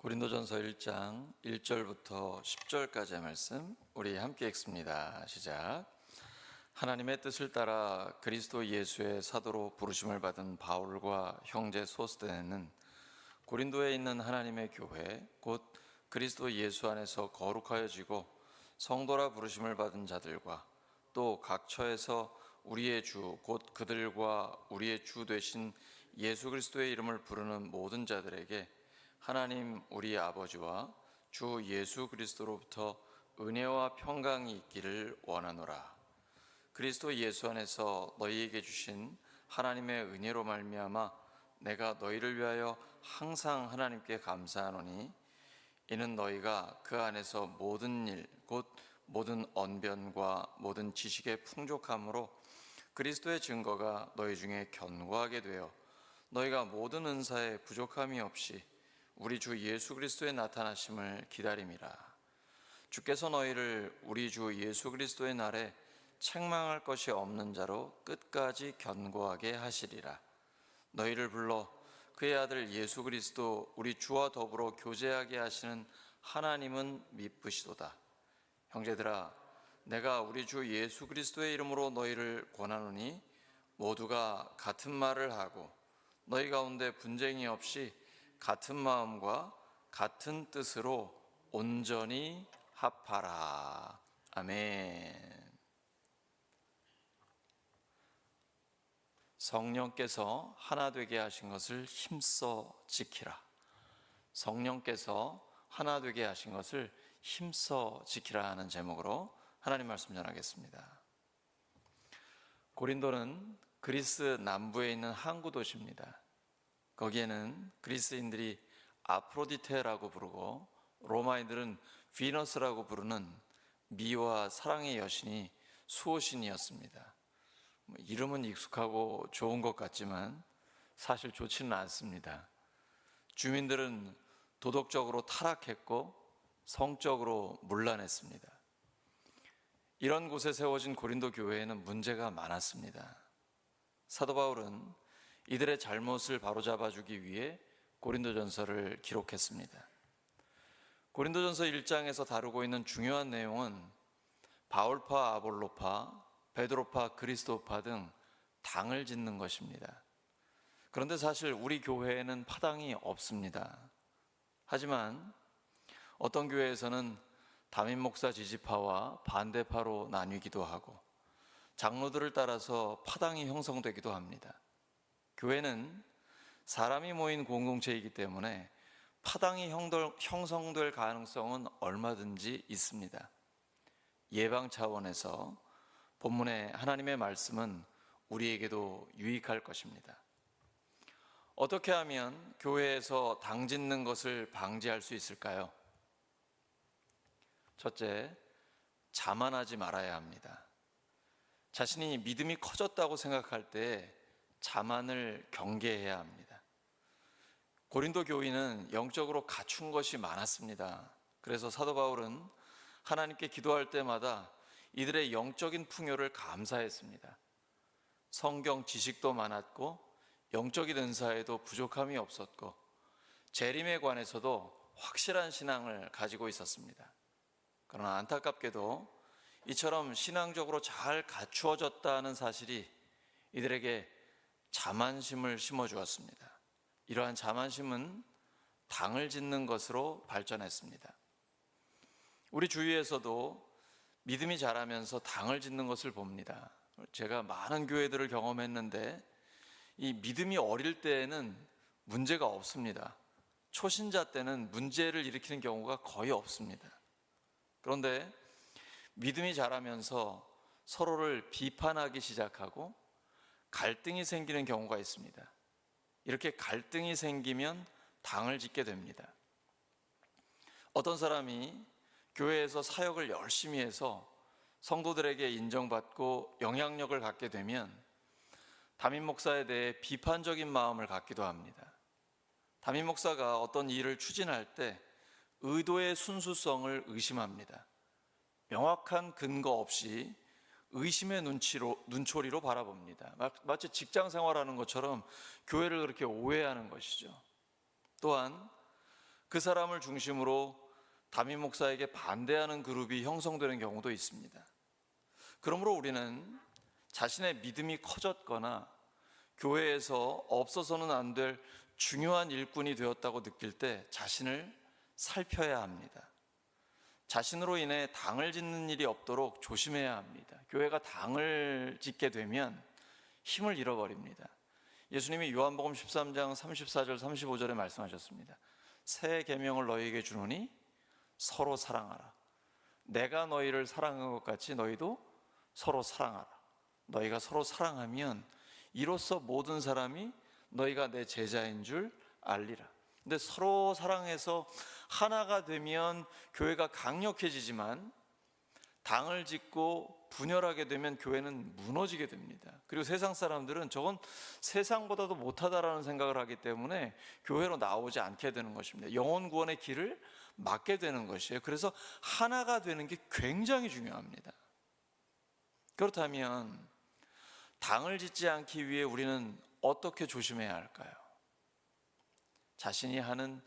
고린도전서 1장 1절부터 10절까지의 말씀 우리 함께 읽습니다. 시작. 하나님의 뜻을 따라 그리스도 예수의 사도로 부르심을 받은 바울과 형제 소스데네는 고린도에 있는 하나님의 교회 곧 그리스도 예수 안에서 거룩하여지고 성도라 부르심을 받은 자들과 또 각 처에서 우리의 주 곧 그들과 우리의 주 되신 예수 그리스도의 이름을 부르는 모든 자들에게 하나님 우리 아버지와 주 예수 그리스도로부터 은혜와 평강이 있기를 원하노라. 그리스도 예수 안에서 너희에게 주신 하나님의 은혜로 말미암아 내가 너희를 위하여 항상 하나님께 감사하노니 이는 너희가 그 안에서 모든 일 곧 모든 언변과 모든 지식의 풍족함으로 그리스도의 증거가 너희 중에 견고하게 되어 너희가 모든 은사에 부족함이 없이 우리 주 예수 그리스도의 나타나심을 기다림이라. 주께서 너희를 우리 주 예수 그리스도의 날에 책망할 것이 없는 자로 끝까지 견고하게 하시리라. 너희를 불러 그의 아들 예수 그리스도 우리 주와 더불어 교제하게 하시는 하나님은 미쁘시도다. 형제들아, 내가 우리 주 예수 그리스도의 이름으로 너희를 권하노니 모두가 같은 말을 하고 너희 가운데 분쟁이 없이 같은 마음과 같은 뜻으로 온전히 합하라. 아멘. 성령께서 하나 되게 하신 것을 힘써 지키라. 성령께서 하나 되게 하신 것을 힘써 지키라 하는 제목으로 하나님 말씀 전하겠습니다. 고린도는 그리스 남부에 있는 항구 도시입니다. 거기에는 그리스인들이 아프로디테라고 부르고 로마인들은 비너스라고 부르는 미와 사랑의 여신이 수호신이었습니다. 이름은 익숙하고 좋은 것 같지만 사실 좋지는 않습니다. 주민들은 도덕적으로 타락했고 성적으로 문란했습니다. 이런 곳에 세워진 고린도 교회에는 문제가 많았습니다. 사도 바울은 이들의 잘못을 바로잡아주기 위해 고린도전서를 기록했습니다. 고린도전서 1장에서 다루고 있는 중요한 내용은 바울파, 아볼로파, 베드로파, 그리스도파 등 당을 짓는 것입니다. 그런데 사실 우리 교회에는 파당이 없습니다. 하지만 어떤 교회에서는 담임 목사 지지파와 반대파로 나뉘기도 하고 장로들을 따라서 파당이 형성되기도 합니다. 교회는 사람이 모인 공동체이기 때문에 파당이 형성될 가능성은 얼마든지 있습니다. 예방 차원에서 본문의 하나님의 말씀은 우리에게도 유익할 것입니다. 어떻게 하면 교회에서 당 짓는 것을 방지할 수 있을까요? 첫째, 자만하지 말아야 합니다. 자신이 믿음이 커졌다고 생각할 때 자만을 경계해야 합니다. 고린도 교인은 영적으로 갖춘 것이 많았습니다. 그래서 사도 바울은 하나님께 기도할 때마다 이들의 영적인 풍요를 감사했습니다. 성경 지식도 많았고 영적인 은사에도 부족함이 없었고 재림에 관해서도 확실한 신앙을 가지고 있었습니다. 그러나 안타깝게도 이처럼 신앙적으로 잘 갖추어졌다는 사실이 이들에게 자만심을 심어주었습니다. 이러한 자만심은 당을 짓는 것으로 발전했습니다. 우리 주위에서도 믿음이 자라면서 당을 짓는 것을 봅니다. 제가 많은 교회들을 경험했는데 이 믿음이 어릴 때에는 문제가 없습니다. 초신자 때는 문제를 일으키는 경우가 거의 없습니다. 그런데 믿음이 자라면서 서로를 비판하기 시작하고 갈등이 생기는 경우가 있습니다. 이렇게 갈등이 생기면 당을 짓게 됩니다. 어떤 사람이 교회에서 사역을 열심히 해서 성도들에게 인정받고 영향력을 갖게 되면 담임 목사에 대해 비판적인 마음을 갖기도 합니다. 담임 목사가 어떤 일을 추진할 때 의도의 순수성을 의심합니다. 명확한 근거 없이 의심의 눈초리로 바라봅니다. 마치 직장 생활하는 것처럼 교회를 그렇게 오해하는 것이죠. 또한 그 사람을 중심으로 담임 목사에게 반대하는 그룹이 형성되는 경우도 있습니다. 그러므로 우리는 자신의 믿음이 커졌거나 교회에서 없어서는 안 될 중요한 일꾼이 되었다고 느낄 때 자신을 살펴야 합니다. 자신으로 인해 당을 짓는 일이 없도록 조심해야 합니다. 교회가 당을 짓게 되면 힘을 잃어버립니다. 예수님이 요한복음 13장 34절 35절에 말씀하셨습니다. 새 계명을 너희에게 주노니 서로 사랑하라. 내가 너희를 사랑한 것 같이 너희도 서로 사랑하라. 너희가 서로 사랑하면 이로써 모든 사람이 너희가 내 제자인 줄 알리라. 근데 서로 사랑해서 하나가 되면 교회가 강력해지지만 당을 짓고 분열하게 되면 교회는 무너지게 됩니다. 그리고 세상 사람들은 저건 세상보다도 못하다라는 생각을 하기 때문에 교회로 나오지 않게 되는 것입니다. 영혼 구원의 길을 막게 되는 것이에요. 그래서 하나가 되는 게 굉장히 중요합니다. 그렇다면 당을 짓지 않기 위해 우리는 어떻게 조심해야 할까요? 자신이 하는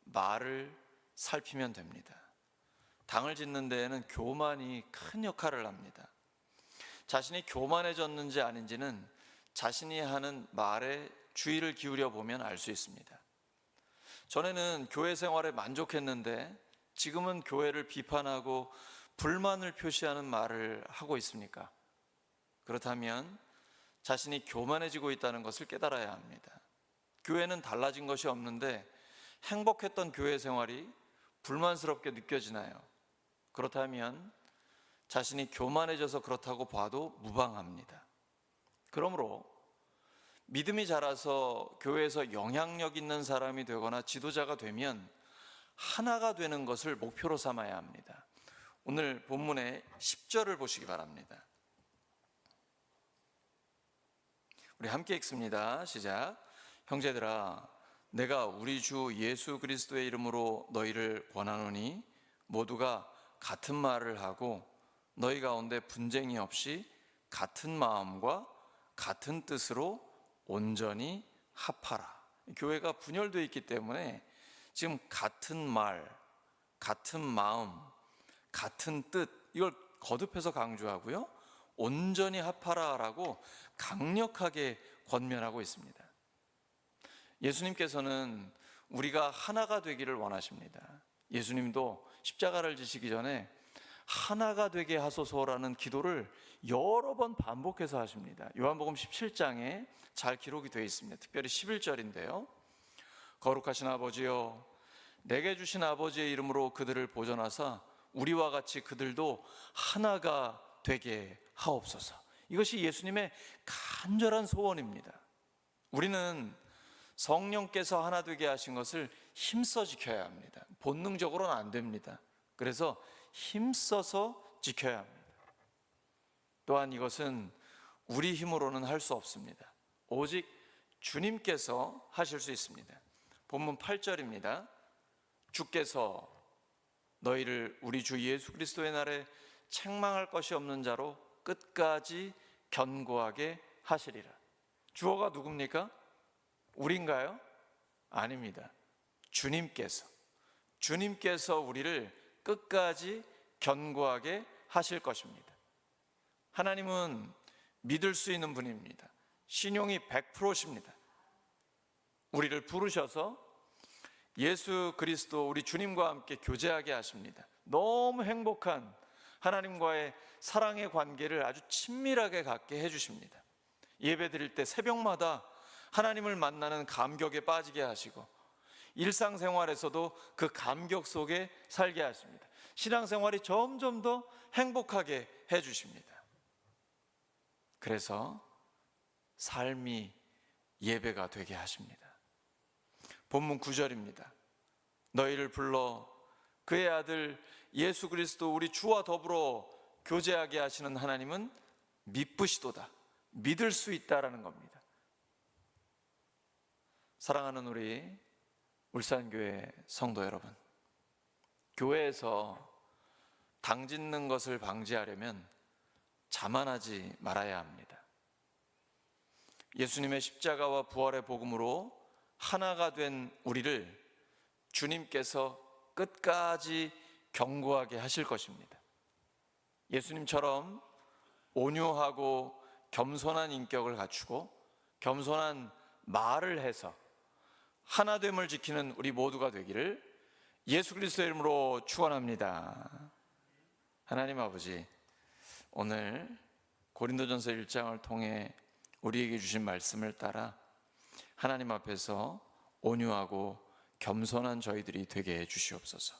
말을 살피면 됩니다. 당을 짓는 데에는 교만이 큰 역할을 합니다. 자신이 교만해졌는지 아닌지는 자신이 하는 말에 주의를 기울여 보면 알 수 있습니다. 전에는 교회 생활에 만족했는데 지금은 교회를 비판하고 불만을 표시하는 말을 하고 있습니까? 그렇다면 자신이 교만해지고 있다는 것을 깨달아야 합니다. 교회는 달라진 것이 없는데 행복했던 교회 생활이 불만스럽게 느껴지나요? 그렇다면 자신이 교만해져서 그렇다고 봐도 무방합니다. 그러므로 믿음이 자라서 교회에서 영향력 있는 사람이 되거나 지도자가 되면 하나가 되는 것을 목표로 삼아야 합니다. 오늘 본문의 10절을 보시기 바랍니다. 우리 함께 읽습니다. 시작. 형제들아, 내가 우리 주 예수 그리스도의 이름으로 너희를 권하노니 모두가 같은 말을 하고 너희 가운데 분쟁이 없이 같은 마음과 같은 뜻으로 온전히 합하라. 교회가 분열되어 있기 때문에 지금 같은 말, 같은 마음, 같은 뜻, 이걸 거듭해서 강조하고요, 온전히 합하라라고 강력하게 권면하고 있습니다. 예수님께서는 우리가 하나가 되기를 원하십니다. 예수님도 십자가를 지시기 전에 하나가 되게 하소서라는 기도를 여러 번 반복해서 하십니다. 요한복음 17장에 잘 기록이 되어 있습니다. 특별히 11절인데요. 거룩하신 아버지여, 내게 주신 아버지의 이름으로 그들을 보존하사 우리와 같이 그들도 하나가 되게 하옵소서. 이것이 예수님의 간절한 소원입니다. 우리는 성령께서 하나 되게 하신 것을 힘써 지켜야 합니다. 본능적으로는 안 됩니다. 그래서 힘써서 지켜야 합니다. 또한 이것은 우리 힘으로는 할 수 없습니다. 오직 주님께서 하실 수 있습니다. 본문 8절입니다. 주께서 너희를 우리 주 예수 그리스도의 날에 책망할 것이 없는 자로 끝까지 견고하게 하시리라. 주어가 누굽니까? 우리인가요? 아닙니다. 주님께서 우리를 끝까지 견고하게 하실 것입니다. 하나님은 믿을 수 있는 분입니다. 신용이 100%십니다. 우리를 부르셔서 예수 그리스도 우리 주님과 함께 교제하게 하십니다. 너무 행복한 하나님과의 사랑의 관계를 아주 친밀하게 갖게 해주십니다. 예배 드릴 때 새벽마다 하나님을 만나는 감격에 빠지게 하시고 일상생활에서도 그 감격 속에 살게 하십니다. 신앙생활이 점점 더 행복하게 해주십니다. 그래서 삶이 예배가 되게 하십니다. 본문 9절입니다. 너희를 불러 그의 아들 예수 그리스도 우리 주와 더불어 교제하게 하시는 하나님은 믿으시도다. 믿을 수 있다라는 겁니다. 사랑하는 우리 울산교회 성도 여러분, 교회에서 당 짓는 것을 방지하려면 자만하지 말아야 합니다. 예수님의 십자가와 부활의 복음으로 하나가 된 우리를 주님께서 끝까지 견고하게 하실 것입니다. 예수님처럼 온유하고 겸손한 인격을 갖추고 겸손한 말을 해서 하나됨을 지키는 우리 모두가 되기를 예수 그리스도의 이름으로 축원합니다. 하나님 아버지, 오늘 고린도전서 1장을 통해 우리에게 주신 말씀을 따라 하나님 앞에서 온유하고 겸손한 저희들이 되게 해 주시옵소서.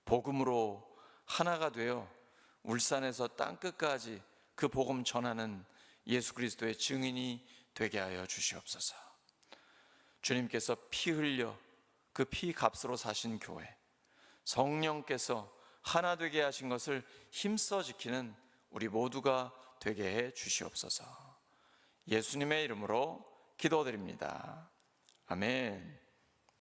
복음으로 하나가 되어 울산에서 땅끝까지 그 복음 전하는 예수 그리스도의 증인이 되게 하여 주시옵소서. 주님께서 피 흘려 그 피 값으로 사신 교회, 성령께서 하나 되게 하신 것을 힘써 지키는 우리 모두가 되게 해 주시옵소서. 예수님의 이름으로 기도드립니다. 아멘.